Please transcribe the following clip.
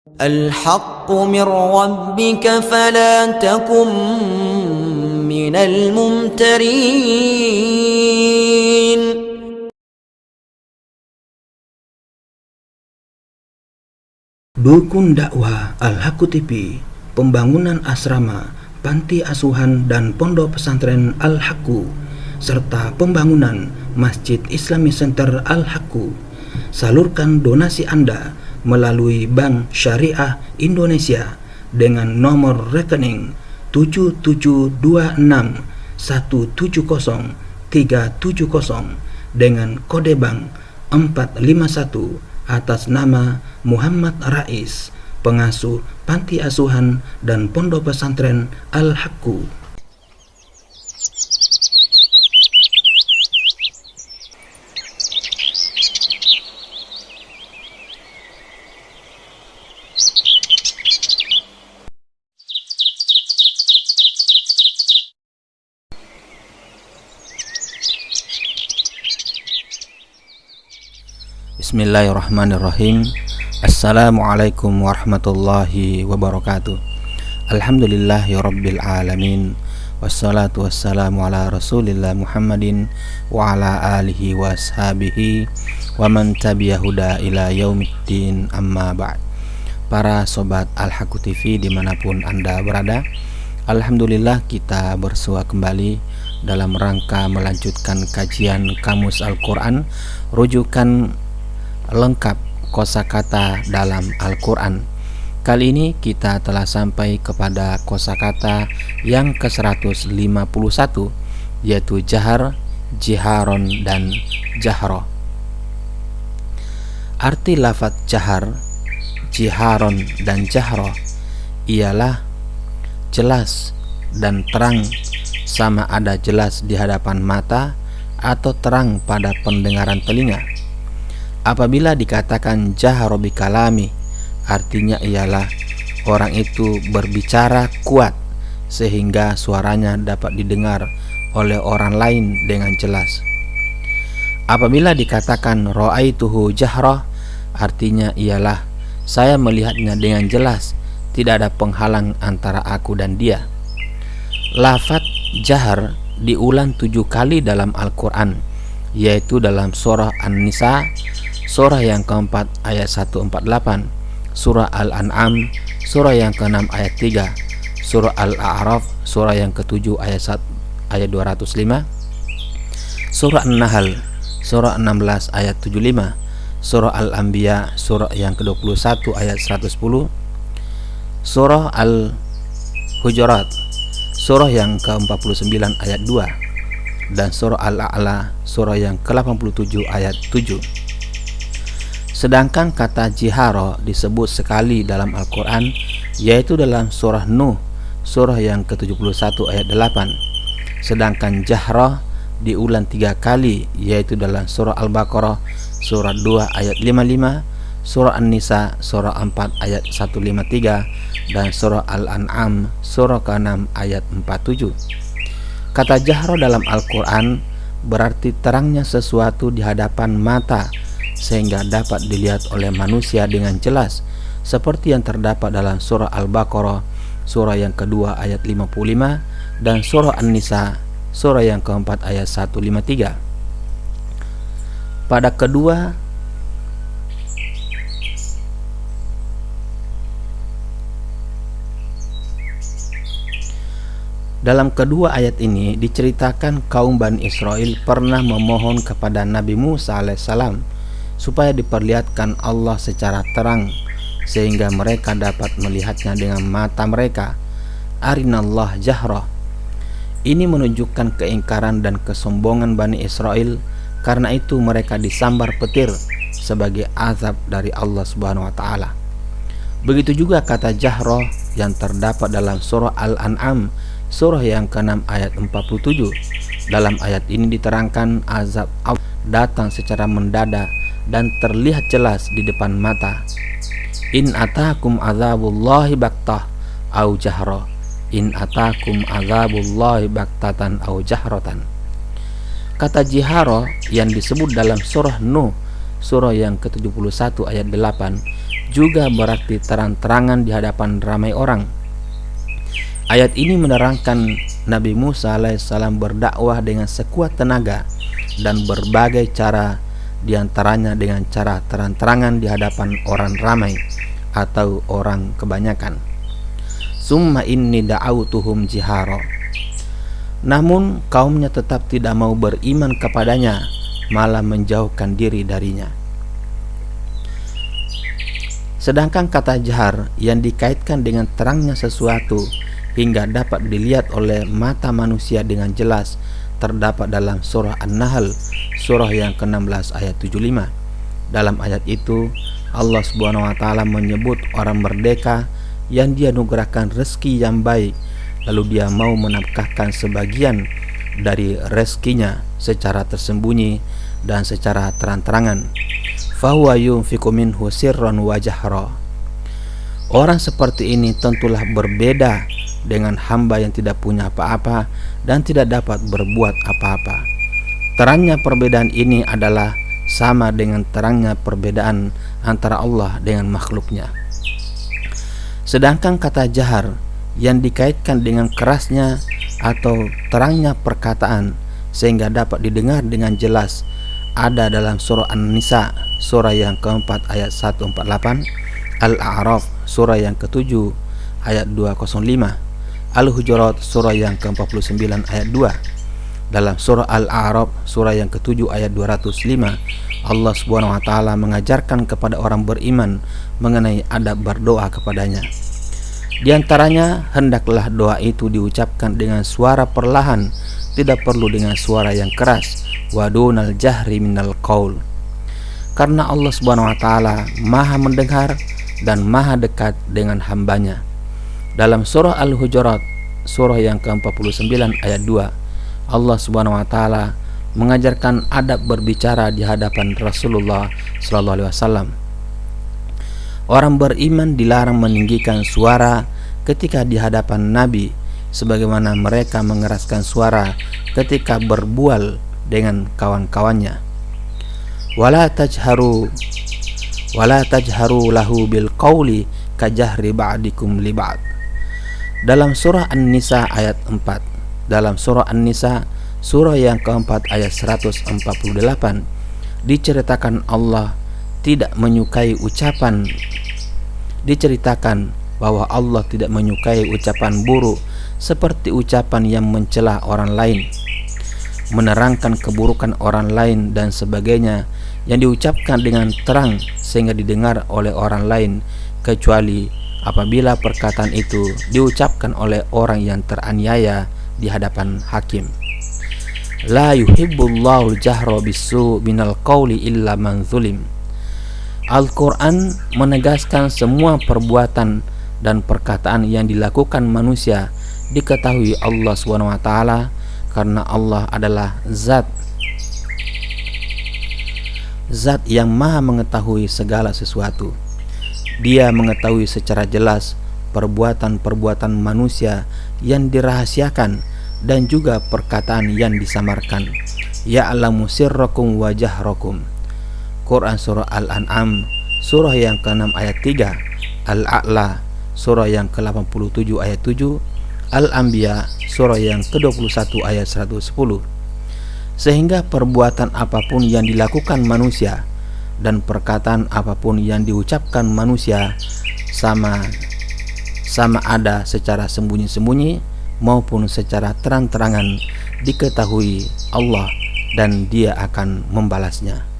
الحق من ربك فلا تكن من الممترين. Dukun dakwah Al-Haqqu TV, pembangunan asrama, panti asuhan dan pondok pesantren Al-Haqqu, serta pembangunan Masjid Islamic Center Al-Haqqu. Salurkan donasi Anda melalui Bank Syariah Indonesia dengan nomor rekening 7726170370 dengan kode bank 451 atas nama Muhammad Rais, pengasuh panti asuhan dan pondok pesantren Al-Haqqu. Bismillahirrahmanirrahim. Assalamualaikum warahmatullahi wabarakatuh. Alhamdulillahirabbil alamin. Wassalatu wassalamu ala Rasulillah Muhammadin wa ala alihi wa ashabihi wa man tabi'ahuda ila yaumiddin, amma ba'd. Para sobat Al-Haqqu TV dimanapun Anda berada, alhamdulillah kita bersua kembali dalam rangka melanjutkan kajian Kamus Al-Quran, rujukan lengkap kosakata dalam Al-Quran. Kali ini kita telah sampai kepada kosakata yang ke-151, yaitu jahar, jiharon, dan jahro. Arti lafaz jahar, jiharon, dan jahro ialah jelas dan terang, sama ada jelas di hadapan mata atau terang pada pendengaran telinga. Apabila dikatakan jaharo bikalami, artinya ialah orang itu berbicara kuat sehingga suaranya dapat didengar oleh orang lain dengan jelas. Apabila dikatakan ra'aituhu jahra, artinya ialah saya melihatnya dengan jelas, tidak ada penghalang antara aku dan dia. Lafaz jahar diulang 7 kali dalam Al-Quran, yaitu dalam surah An-Nisa, surah yang keempat ayat 148, surah Al-An'am, surah yang ke-6 ayat 3, surah Al-A'raf, surah yang ke-7 ayat 205, surah An-Nahl, surah 16 ayat 75, surah Al-Anbiya, surah yang ke-21 ayat 110, surah Al-Hujurat, surah yang ke-49 ayat 2, dan surah Al-A'la, surah yang ke-87 ayat 7. Sedangkan kata jiharo disebut sekali dalam Al-Quran, yaitu dalam surah Nuh, surah yang ke-71 ayat 8. Sedangkan jahro diulang 3 kali, yaitu dalam surah Al-Baqarah, surah 2 ayat 55, surah An-Nisa, surah 4 ayat 153, dan surah Al-An'am, surah ke-6 ayat 47. Kata jahro dalam Al-Quran berarti terangnya sesuatu di hadapan mata sehingga dapat dilihat oleh manusia dengan jelas, seperti yang terdapat dalam surah Al-Baqarah, surah yang kedua ayat 55, dan surah An-Nisa, surah yang keempat ayat 153. Dalam kedua ayat ini diceritakan kaum Bani Israel pernah memohon kepada Nabi Musa alaihissalam supaya diperlihatkan Allah secara terang sehingga mereka dapat melihatnya dengan mata mereka. Arinallah jahra. Ini menunjukkan keingkaran dan kesombongan Bani Israel, karena itu mereka disambar petir sebagai azab dari Allah Subhanahu wa taala. Begitu juga kata jahra yang terdapat dalam surah Al-An'am, surah yang ke-6 ayat 47. Dalam ayat ini diterangkan azab Allah datang secara mendadak dan terlihat jelas di depan mata. In atakum azabullahi baktah au jahra, in atakum azabullahi baktatan au jahratan. Kata jiharo yang disebut dalam surah Nuh, surah yang ke-71 ayat 8, juga berarti terang-terangan di hadapan ramai orang. Ayat ini menerangkan Nabi Musa alaihissalam berdakwah dengan sekuat tenaga dan berbagai cara, diantaranya dengan cara terang-terangan di hadapan orang ramai atau orang kebanyakan. Summa inni da'autuhum jihara. Namun kaumnya tetap tidak mau beriman kepadanya, malah menjauhkan diri darinya. Sedangkan kata jahar yang dikaitkan dengan terangnya sesuatu hingga dapat dilihat oleh mata manusia dengan jelas terdapat dalam surah An-Nahl, surah yang ke-16 ayat 75. Dalam ayat itu Allah Subhanahu wa taala menyebut orang merdeka yang dia anugerahkan rezeki yang baik, lalu dia mau menafkahkan sebagian dari rezekinya secara tersembunyi dan secara terang-terangan. Fahuwa yunfiqu minhu sirran wa jahra. Orang seperti ini tentulah berbeda dengan hamba yang tidak punya apa-apa dan tidak dapat berbuat apa-apa. Terangnya perbedaan ini adalah sama dengan terangnya perbedaan antara Allah dengan makhluknya. Sedangkan kata jahar yang dikaitkan dengan kerasnya atau terangnya perkataan sehingga dapat didengar dengan jelas ada dalam surah An-Nisa, surah yang keempat ayat 148, Al-A'raf, surah yang ke-7 ayat 205, Al-Hujurat, surah yang ke-49 ayat 2. Dalam surah Al-A'raf, surah yang ke-7 ayat 205, Allah Subhanahu wa taala mengajarkan kepada orang beriman mengenai adab berdoa kepadanya. Di antaranya, hendaklah doa itu diucapkan dengan suara perlahan, tidak perlu dengan suara yang keras, wa dunal jahri minal qaul. Karena Allah Subhanahu wa taala Maha mendengar dan Maha dekat dengan hambanya. Dalam surah Al-Hujurat, surah yang ke-49 ayat 2, Allah Subhanahu wa taala mengajarkan adab berbicara di hadapan Rasulullah sallallahu alaihi wasallam. Orang beriman dilarang meninggikan suara ketika di hadapan Nabi, sebagaimana mereka mengeraskan suara ketika berbual dengan kawan-kawannya. Wala tajharu lahu bil qauli kajahri ba'dikum li ba'd. Dalam surah An-Nisa ayat 4. Dalam surah An-Nisa, surah yang keempat ayat 148, diceritakan Allah tidak menyukai ucapan, diceritakan bahwa Allah tidak menyukai ucapan buruk seperti ucapan yang mencela orang lain, menerangkan keburukan orang lain dan sebagainya yang diucapkan dengan terang sehingga didengar oleh orang lain, kecuali apabila perkataan itu diucapkan oleh orang yang teraniaya di hadapan hakim. La yuhibbullahu al-jahra bisu minal qawli illa man zulim. Al-Quran menegaskan semua perbuatan dan perkataan yang dilakukan manusia diketahui Allah SWT, karena Allah adalah zat yang maha mengetahui segala sesuatu. Dia mengetahui secara jelas perbuatan-perbuatan manusia yang dirahasiakan dan juga perkataan yang disamarkan. Ya'lamu sirrakum wa jahrakum. Quran surah Al-An'am, surah yang ke-6 ayat 3, Al-A'la, surah yang ke-87 ayat 7, Al-Anbiya, surah yang ke-21 ayat 110. Sehingga perbuatan apapun yang dilakukan manusia dan perkataan apapun yang diucapkan manusia sama ada secara sembunyi-sembunyi maupun secara terang-terangan diketahui Allah dan Dia akan membalasnya.